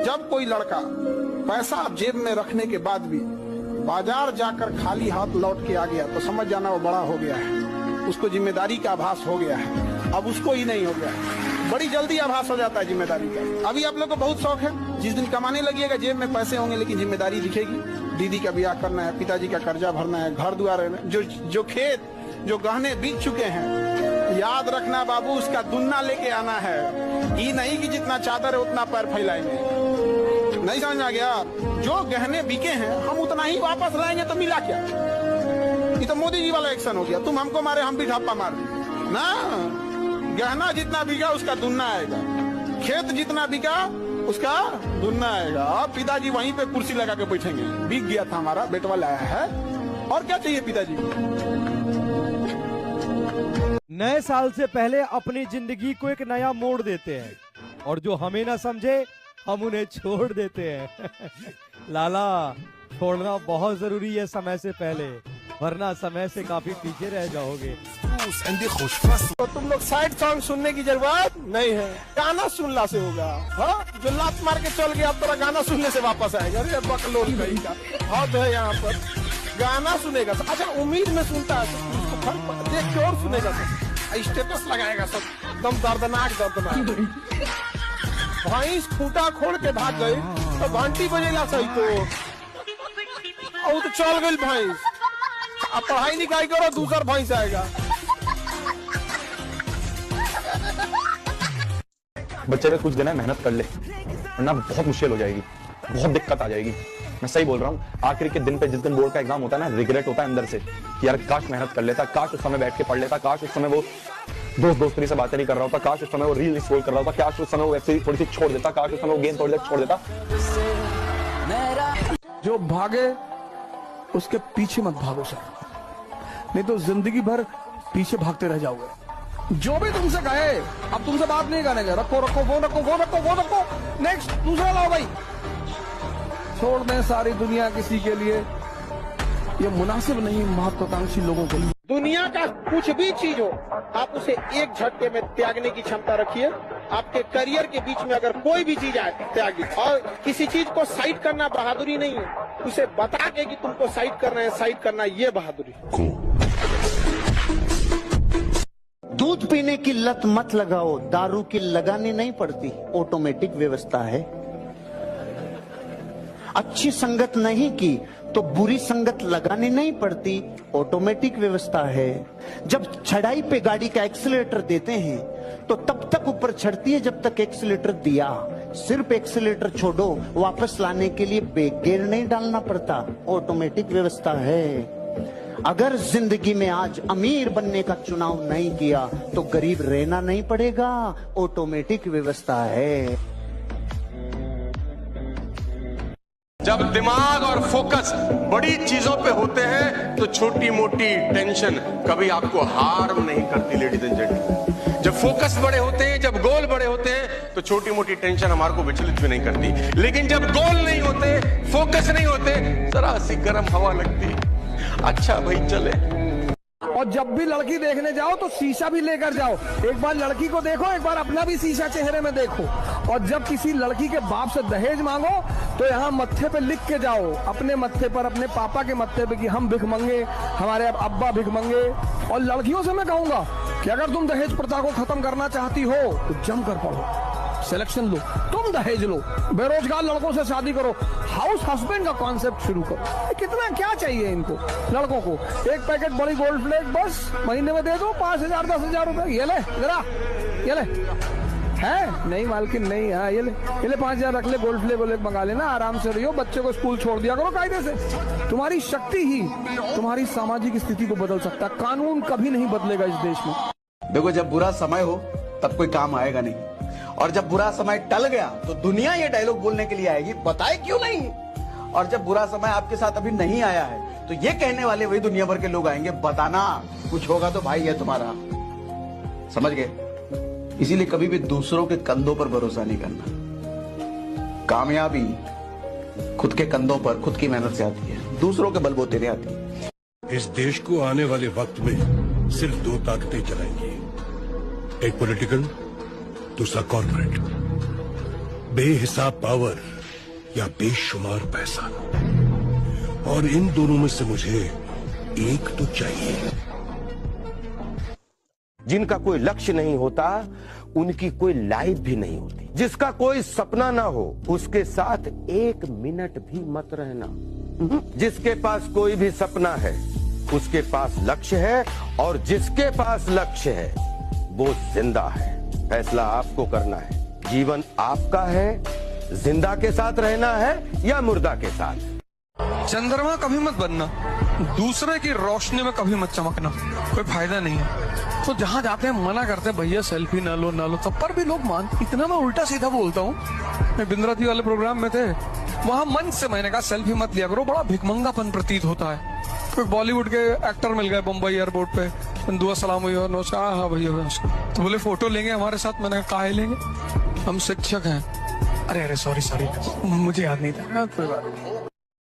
जब कोई लड़का पैसा जेब में रखने के बाद भी बाजार जाकर खाली हाथ लौट के आ गया तो समझ जाना वो बड़ा हो गया है, उसको जिम्मेदारी का आभास हो गया है। अब उसको ही नहीं हो गया है, बड़ी जल्दी आभास हो जाता है जिम्मेदारी का। अभी आप लोग को बहुत शौक है, जिस दिन कमाने लगिएगा जेब में पैसे होंगे लेकिन जिम्मेदारी दिखेगी। दीदी का ब्याह करना है, पिताजी का कर्जा भरना है, घर द्वार जो खेत जो गहने बीत चुके हैं, याद रखना बाबू उसका दुन्ना लेके आना है। ये नहीं कि जितना चादर है उतना पैर फैलाएंगे, नहीं समझ आ गया। जो गहने बिके हैं हम उतना ही वापस लाएंगे तो मिला क्या? ये तो मोदी जी वाला एक्शन हो गया, तुम हमको मारे हम भी ढापा मार ना। गहना जितना बिका उसका दुन्ना आएगा, खेत जितना बिका उसका दुन्ना आएगा। पिताजी वहीं पे कुर्सी लगा के बैठेंगे, बिक गया था हमारा बेटवा लाया है, और क्या चाहिए पिताजी को। नए साल से पहले अपनी जिंदगी को एक नया मोड़ देते हैं और जो हमें ना समझे हम उन्हें छोड़ देते हैं। लाला, छोड़ना बहुत जरूरी है समय से पहले, वरना समय से काफी पीछे रह जाओगे। तो तुम लोग साइड सॉन्ग सुनने की जरूरत नहीं है, गाना सुनना से होगा। हाँ, जो लात मार के चल गया अब तेरा गाना सुनने से वापस आएगा। अरे बकलोल कहीं का हाथ है यहाँ पर, गाना सुनेगा। अच्छा उम्मीद में सुनता है तो देख के और सुनेगा, तो स्टेटस लगाएगा सब एकदम दर्दनाक दर्दनाक। भैंस खूंटा खोल के भाग गई तो घंटी बजेगा सही तो चल गई भैंस। अब पढ़ाई लिखाई करो, दूसरा भैंस आएगा। बच्चे पे कुछ देना है, मेहनत कर ले, वरना बहुत मुश्किल हो जाएगी, बहुत दिक्कत आ जाएगी। मैं सही बोल रहा हूँ। आखिर के दिन पे जिस दिन बोर्ड का एग्जाम होता है ना, रिग्रेट होता है अंदर से कि यार काश मेहनत कर लेता, काश उस समय बैठ के पढ़ लेता, काश उस समय वो दोस्ती से बातें नहीं कर रहा होता, काश उस समय वो रील स्क्रॉल कर रहा होता, काश उस समय वो वेब सीरीज थोड़ी सी छोड़ देता, काश उस समय वो गेम थोड़ी देर छोड़ देता। जो भागे उसके पीछे मत भागो सर, नहीं तो जिंदगी भर पीछे भागते रह जाओगे। जो भी तुमसे कहे अब तुमसे बात नहीं करने, रखो रखो वो रखो वो रखो वो रखो, नेक्स्ट दूसरा लाओ भाई। छोड़ दें सारी दुनिया किसी के लिए, ये मुनासिब नहीं महत्वाकांक्षी लोगों के लिए। दुनिया का कुछ भी चीज हो आप उसे एक झटके में त्यागने की क्षमता रखिए। आपके करियर के बीच में अगर कोई भी चीज आए त्यागी, और किसी चीज को साइड करना बहादुरी नहीं है, उसे बता के कि तुमको साइड करना है, साइड करना ये बहादुरी। दूध पीने की लत मत लगाओ, दारू की लगानी नहीं पड़ती, ऑटोमेटिक व्यवस्था है। अच्छी संगत नहीं की तो बुरी संगत लगानी नहीं पड़ती, ऑटोमेटिक व्यवस्था है। जब चढ़ाई पे गाड़ी का एक्सीलेटर देते हैं तो तब तक ऊपर चढ़ती है जब तक एक्सीलेटर दिया। सिर्फ एक्सीलेटर छोड़ो, वापस लाने के लिए गियर नहीं डालना पड़ता, ऑटोमेटिक व्यवस्था है। अगर जिंदगी में आज अमीर बनने का चुनाव नहीं किया तो गरीब रहना नहीं पड़ेगा, ऑटोमेटिक व्यवस्था है। जब दिमाग और फोकस बड़ी चीजों पे होते हैं तो छोटी मोटी टेंशन कभी आपको हार्म नहीं करती लेडीज एंड जेंटलमैन। जब फोकस बड़े होते हैं, जब गोल बड़े होते हैं तो छोटी मोटी टेंशन हमारे को विचलित भी नहीं करती। लेकिन जब गोल नहीं होते, फोकस नहीं होते, जरा सी गर्म हवा लगती, अच्छा भाई चले। और जब भी लड़की देखने जाओ तो शीशा भी लेकर जाओ, एक बार लड़की को देखो, एक बार अपना भी शीशा चेहरे में देखो। और जब किसी लड़की के बाप से दहेज मांगो तो यहाँ मत्थे पे लिख के जाओ, अपने मत्थे पर, अपने पापा के मत्थे पे, कि हम भिख मंगे, हमारे अब्बा भिख मंगे। और लड़कियों से मैं कहूंगा कि अगर तुम दहेज प्रथा को खत्म करना चाहती हो तो जमकर पढ़ो, सिलेक्शन लो, तुम दहेज लो, बेरोजगार लड़कों से शादी करो, हाउस हस्बैंड का कॉन्सेप्ट शुरू करो। कितना क्या चाहिए इनको लड़कों को? एक पैकेट बड़ी गोल्ड प्लेट बस महीने में दे दो, 5,000 10,000 रुपए, ये ले जरा, ये ले है नहीं मालकिन नहीं, हाँ ये ले 5,000 रख ले, गोल्ड प्लेट बोले मंगा लेना, आराम से रहियो, बच्चे को स्कूल छोड़ दिया करो कायदे से। तुम्हारी शक्ति ही तुम्हारी सामाजिक स्थिति को बदल सकता है, कानून कभी नहीं बदलेगा इस देश में। देखो जब बुरा समय हो तब कोई काम आएगा नहीं, और जब बुरा समय टल गया तो दुनिया ये डायलॉग बोलने के लिए आएगी, बताए क्यों नहीं। और जब बुरा समय आपके साथ अभी नहीं आया है तो ये कहने वाले वही दुनिया भर के लोग आएंगे, बताना कुछ होगा तो भाई है तुम्हारा, समझ गए। इसीलिए कभी भी दूसरों के कंधों पर भरोसा नहीं करना। कामयाबी खुद के कंधों पर, खुद की मेहनत से आती है, दूसरों के बलबूते नहीं आती। इस देश को आने वाले वक्त में सिर्फ 2 ताकतें चलाएंगी, एक पॉलिटिकल, दूसरा कॉर्पोरेट। बेहिसाब पावर या बेशुमार पैसा, और इन दोनों में से मुझे एक तो चाहिए। जिनका कोई लक्ष्य नहीं होता उनकी कोई लाइफ भी नहीं होती। जिसका कोई सपना ना हो उसके साथ एक मिनट भी मत रहना। जिसके पास कोई भी सपना है उसके पास लक्ष्य है, और जिसके पास लक्ष्य है वो जिंदा है। फैसला आपको करना है। जीवन आपका है, जिंदा के साथ रहना है या मुर्दा के साथ। चंद्रमा कभी मत बनना, दूसरे की रोशनी में कभी मत चमकना, कोई फायदा नहीं है। तो जहां जाते हैं मना करते हैं भैया सेल्फी ना लो ना लो, तब पर भी लोग मान। इतना मैं उल्टा सीधा बोलता हूँ। मैं बिंद्राती वाले प्रोग्राम में थे, वहां मन से मैंने कहा सेल्फी मत लिया करो, बड़ा भिखमंगापन प्रतीत होता है। कोई बॉलीवुड के एक्टर मिल गए बम्बई एयरपोर्ट पे, दुआ सलाम हुई और नमस्कार, हाँ भैया, तो बोले फोटो लेंगे हमारे साथ। मैंने कहा काहे लेंगे, हम शिक्षक हैं। अरे सॉरी मुझे याद नहीं था। कोई बात नहीं।